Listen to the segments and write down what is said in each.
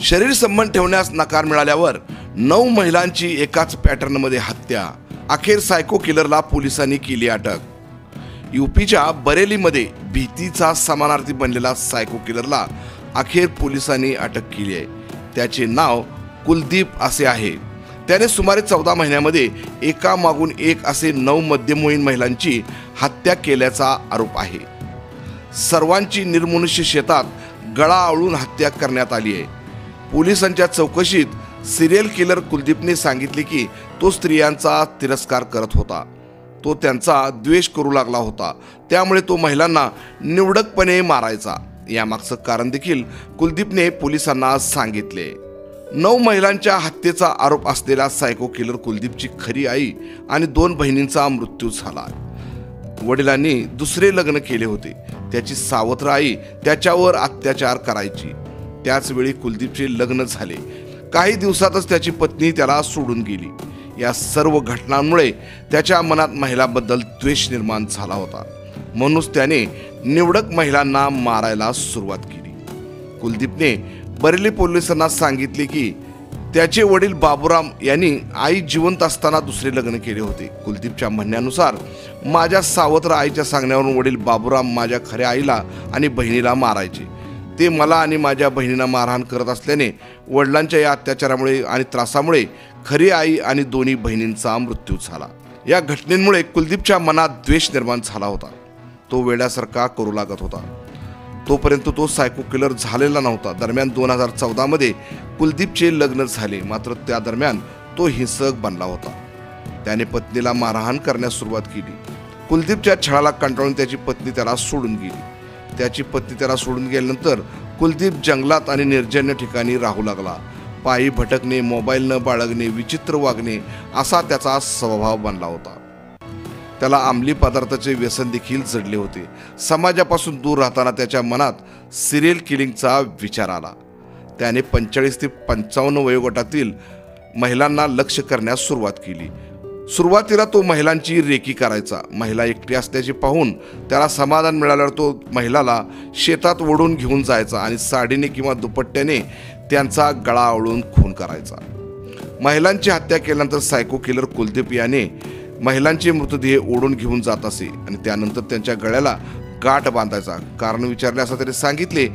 शरीर संबंध ठेवण्यास नकार मिळाल्यावर 9 महिलांची एकाच पॅटर्नमध्ये हत्या। अखेर सायको किलरला पोलिसांनी केली अटक। यूपीच्या बरेलीमध्ये भीतीचा समानार्थी बनलेला सायको किलरला अखेर पोलिसांनी अटक केली आहे। त्याचे नाव कुलदीप असे आहे। त्याने सुमारे 14 महिन्यामध्ये एकामागून एक असे 9 मध्यमवयीन महिलांची हत्या केल्याचा आरोप आहे। सर्वांची निर्मनुष्य शेतात गळा आवळून हत्या करण्यात आली आहे। पोलिसांच्या चौकशीत सिरियल किलर कुलदीपने सांगितले की तो स्त्रियांचा तिरस्कार करत होता, तो त्यांचा द्वेष करू लागला होता, त्यामुळे तो महिलांना निवडकपणे मारायचा। यामागचं कारण देखील कुलदीपने पोलिसांना सांगितले। 9 महिलांच्या हत्येचा आरोप असलेला सायको किलर कुलदीपची खरी आई आणि 2 बहिणींचा मृत्यू झाला। वडिलांनी दुसरे लग्न केले होते। त्याची सावत्र आई त्याच्यावर अत्याचार करायची। त्याच वेळी कुलदीपचे लग्न झाले। काही दिवसातच त्याची पत्नी त्याला सोडून गेली। या सर्व घटनांमुळे त्याच्या मनात महिलांबद्दल द्वेष निर्माण झाला होता, म्हणूनच त्याने निवडक महिलांना मारायला सुरुवात केली। कुलदीपने बरेली पोलिसांना सांगितले की त्याचे वडील बाबूराम यांनी आई जिवंत असताना दुसरे लग्न केले होते। कुलदीपच्या म्हणण्यानुसार माझ्या सावत्र आईच्या सांगण्यावरून वडील बाबूराम माझ्या खऱ्या आईला आणि बहिणीला मारायचे। ते मला आणि माझ्या बहिणीला मारहाण करत असल्याने वडिलांच्या या अत्याचारामुळे आणि त्रासामुळे खरी आई आणि दोन्ही बहिणींचा मृत्यू झाला। या घटनेमुळे कुलदीपच्या मनात द्वेष निर्माण झाला होता। तो वेड्यासारखा करू लागत होता। तोपर्यंत तो सायको किलर झालेला नव्हता। दरम्यान 2014 मध्ये कुलदीपचे लग्न झाले, मात्र त्या दरम्यान तो हिंसक बनला होता। त्याने पत्नीला मारहाण करण्यास सुरुवात केली। कुलदीपच्या छळाला कंटाळून त्याची पत्नी त्याला सोडून गेली। त्याची पत्नी त्याला सोडून गेल्यानंतर कुलदीप जंगलात आणि निर्जन ठिकाणी राहू लागला। पायी भटकणे, मोबाईल न बाळगणे, विचित्र वागणे असा त्याचा स्वभाव बनला होता। त्याला अंमली पदार्थाचे व्यसन देखील जडले होते। समाजापासून दूर राहताना त्याच्या मनात सिरियल किलिंगचा विचार आला। त्याने 45 ते 55 वयोगटातील महिलांना लक्ष्य करण्यास सुरुवात केली। सुरुवातीला तो महिलांची रेकी करायचा। महिला एकटी असल्याचे पाहून त्याला समाधान मिळाल्यावर तो महिलाला शेतात ओढून घेऊन जायचा आणि साडीने किंवा दुपट्ट्याने त्यांचा गळा आवळून खून करायचा। महिलांची हत्या केल्यानंतर सायको किलर कुलदीप याने महिलांचे मृतदेह ओढून घेऊन जात असे आणि त्यानंतर त्यांच्या गळ्याला गाठ बांधायचा। कारण विचारले असता त्याने सांगितले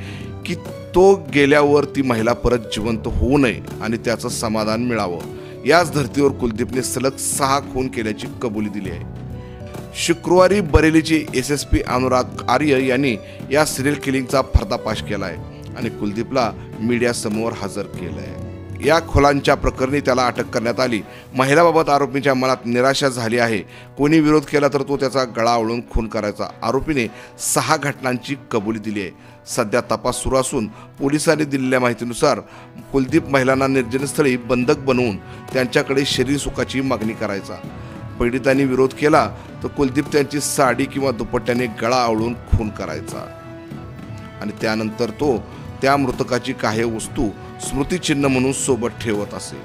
की तो गेल्यावर ती महिला परत जिवंत होऊ नये आणि त्याचं समाधान मिळावं। याच धर्तीवर कुलदीपने सलग 6 खून केल्याची कबुली दिली आहे। शुक्रवारी बरेलीचे SSP अनुराग आर्य यांनी या सिरियल किलिंगचा पर्दाफाश केला आहे आणि कुलदीपला मीडियासमोर हजर केलं आहे। या खुलांच्या प्रकरणी त्याला अटक करण्यात आली। महिलाबाबत आरोपींच्या मनात निराशा झाली आहे। कोणी विरोध केला तर तो त्याचा गळा आवळून खून करायचा। आरोपीने 6 घटनांची कबुली दिली आहे। सध्या तपास सुरू असून पोलिसांनी दिलेल्या माहितीनुसार कुलदीप महिलांना निर्जनस्थळी बंधक बनवून त्यांच्याकडे शरीर सुखाची मागणी करायचा। पीडितांनी विरोध केला तर कुलदीप त्यांची साडी किंवा दुपट्ट्याने गळा आवळून खून करायचा आणि त्यानंतर तो त्या मृतकाची काही वस्तू स्मृतिचिन्ह म्हणून सोबत ठेवत असे।